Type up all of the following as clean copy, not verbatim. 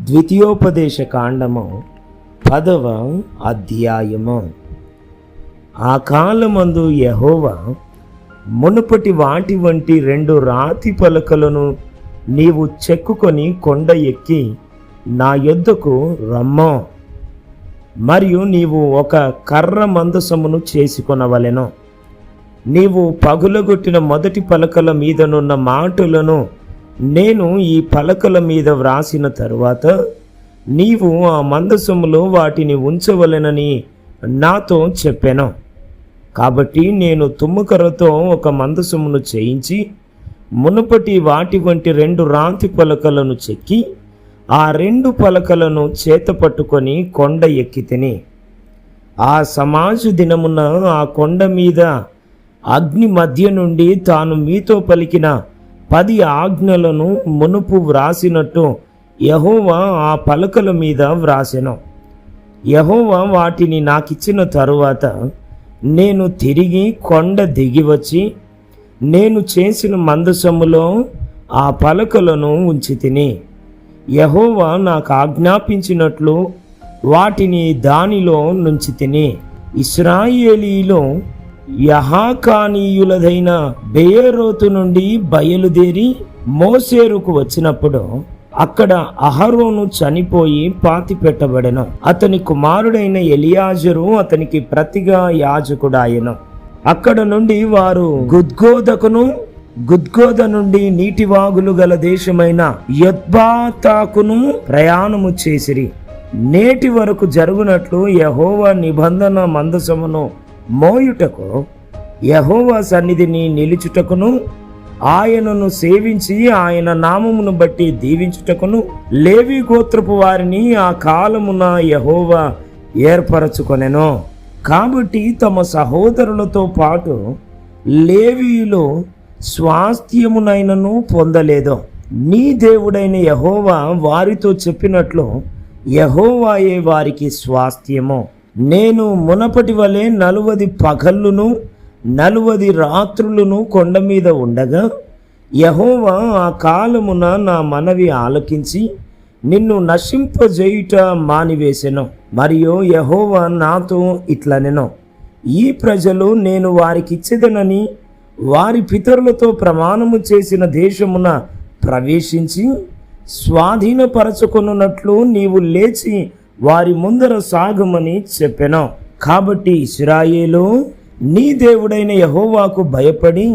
ద్వితీయోపదేశ కాండము 10వ అధ్యాయము. ఆ కాలమందు యెహోవా మునుపటి వాటి వంటి 2 రాతి పలకలను నీవు చెక్కుకొని కొండ ఎక్కి నా యొద్దకు రమ్మో, మరియు నీవు ఒక కర్ర మందసమును చేసుకొనవలెను. నీవు పగులగొట్టిన మొదటి పలకల మీదనున్న మాటలను నేను ఈ పలకల మీద వ్రాసిన తరువాత నీవు ఆ మందసములో వాటిని ఉంచవలెనని నాతో చెప్పాను. కాబట్టి నేను తుమ్మకర్రతో ఒక మందసమును చేయించి మునుపటి వాటి వంటి 2 రాతి పలకలను చెక్కి ఆ 2 పలకలను చేత పట్టుకొని కొండ ఎక్కితిని. ఆ సమాజ దినమున ఆ కొండ మీద అగ్ని మధ్య నుండి తాను మీతో పలికిన 10 ఆజ్ఞలను మునుపు వ్రాసినట్టు యెహోవా ఆ పలకల మీద వ్రాసెను. యెహోవా వాటిని నాకిచ్చిన తరువాత నేను తిరిగి కొండ దిగివచ్చి నేను చేసిన మందసములో ఆ పలకలను ఉంచితిని. యెహోవా నాకు ఆజ్ఞాపించినట్లు వాటిని దానిలో నుంచితిని. ఇశ్రాయేలీలో యహాకానీయులదైన బెయేరోతు నుండి బయలుదేరి మోసేరుకు వచ్చినప్పుడు అక్కడ అహరోను చనిపోయి పాతిపెట్టబడెను. అతని కుమారుడైన ఎలియాజరు అతనికి ప్రతిగా యాజకుడాయెను. అక్కడ నుండి వారు గుద్గోద నుండి నీటివాగులు గల దేశమైన యొత్బాతాకును ప్రయాణము చేసిరి. నేటి వరకు జరుగునట్లు యెహోవా నిబంధన మందసమును మోయుటకు, యెహోవా సన్నిధిని నిలుచుటకును, ఆయనను సేవించి ఆయన నామమును బట్టి దీవించుటకును లేవి గోత్రపు వారిని ఆ కాలమున యెహోవా ఏర్పరచుకొనెను. కాబట్టి తమ సహోదరులతో పాటు లేవీయులు స్వాస్థ్యమునైనను పొందలేదు. నీ దేవుడైన యెహోవా వారితో చెప్పినట్లు యెహోవాయే వారికి స్వాస్థ్యము. నేను మునపటి వలె 40 పగళ్ళును 40 రాత్రులను కొండ మీద ఉండగా యెహోవా ఆ కాలమున నా మనవి ఆలకించి నిన్ను నశింపజేయుట మానివేసెను. మరియు యెహోవా నాతో ఇట్లనెను, ఈ ప్రజలు నేను వారికిచ్చెదనని వారి పితరులతో ప్రమాణము చేసిన దేశమున ప్రవేశించి స్వాధీనపరచుకొనున్నట్లు నీవు లేచి వారి ముందర సాగమని చెప్పెను. కాబట్టి ఇశ్రాయేలు, నీ దేవుడైన యెహోవాకు భయపడి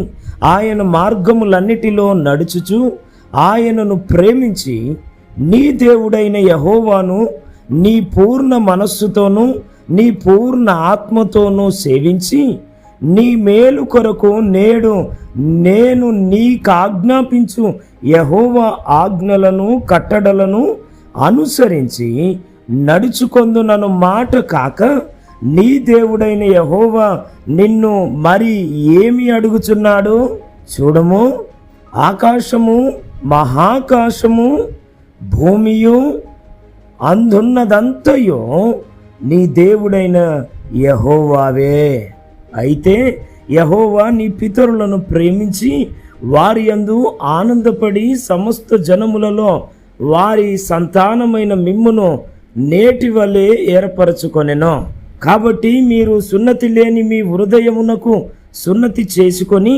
ఆయన మార్గములన్నిటిలో నడుచుచు ఆయనను ప్రేమించి నీ దేవుడైన యెహోవాను నీ పూర్ణ మనస్సుతోనూ నీ పూర్ణ ఆత్మతోనూ సేవించి నీ మేలు కొరకు నేడు నేను నీకు ఆజ్ఞాపించు యెహోవా ఆజ్ఞలను కట్టడలను అనుసరించి నడుచుకొందునను మాట కాక నీ దేవుడైన యెహోవా నిన్ను మరి ఏమి అడుగుచున్నాడు? చూడము, ఆకాశము మహాకాశము భూమియు అందున్నదంతయో నీ దేవుడైన యెహోవావే. అయితే యెహోవా నీ పితరులను ప్రేమించి వారి యందు ఆనందపడి సమస్త జనములలో వారి సంతానమైన మిమ్మును నేటి వలె ఏర్పరచుకొనెను. కాబట్టి మీరు సున్నతి లేని మీ హృదయమునకు సున్నతి చేసుకొని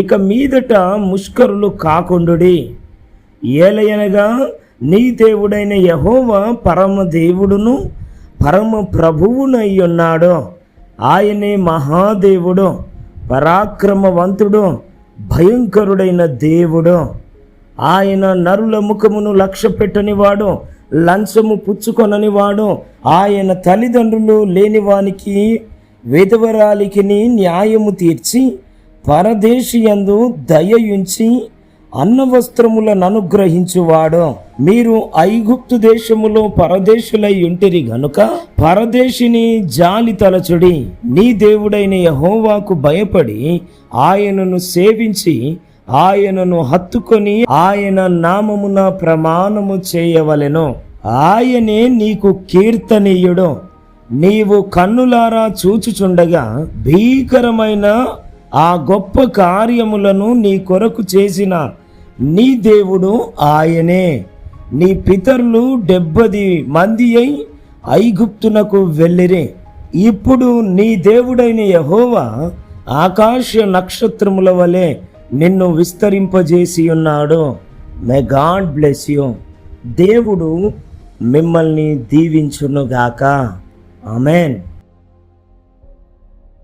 ఇక మీదట ముష్కరులు కాకుండుడి. ఏలయనగా నీ దేవుడైన యెహోవా పరమ దేవుడును పరమ ప్రభువునై ఉన్నాడు. ఆయనే మహాదేవుడు, పరాక్రమవంతుడు, భయంకరుడైన దేవుడు. ఆయన నరుల ముఖమును లక్ష్య పెట్టనివాడు, లంచము పుచ్చుకొననివాడు. ఆయన తల్లిదండ్రులు లేనివానికి విధవరాలికి న్యాయము తీర్చి పరదేశియందు దయయుంచి అన్నవస్త్రములను అనుగ్రహించువాడు. మీరు ఐగుప్తు దేశములో పరదేశులై ఉంటిరి గనుక పరదేశిని జాలి తలచుడి. నీ దేవుడైన యెహోవాకు భయపడి ఆయనను సేవించి ఆయనను హత్తుకొని ఆయన నామమున ప్రమాణము చేయవలెను. ఆయనే నీకు కీర్తనీయుడు. నీవు కన్నులారా చూచుచుండగా భీకరమైన ఆ గొప్ప కార్యములను నీ కొరకు చేసిన నీ దేవుడు ఆయనే. నీ పితరులు 70 మంది అయి ఐగుప్తునకు వెళ్ళిరి. ఇప్పుడు నీ దేవుడైన యెహోవా ఆకాశ నక్షత్రముల వలె నిన్ను విస్తరింపజేసి ఉన్నాడు. May God bless you. దేవుడు మిమ్మల్ని దీవించునుగాక. ఆమెన్.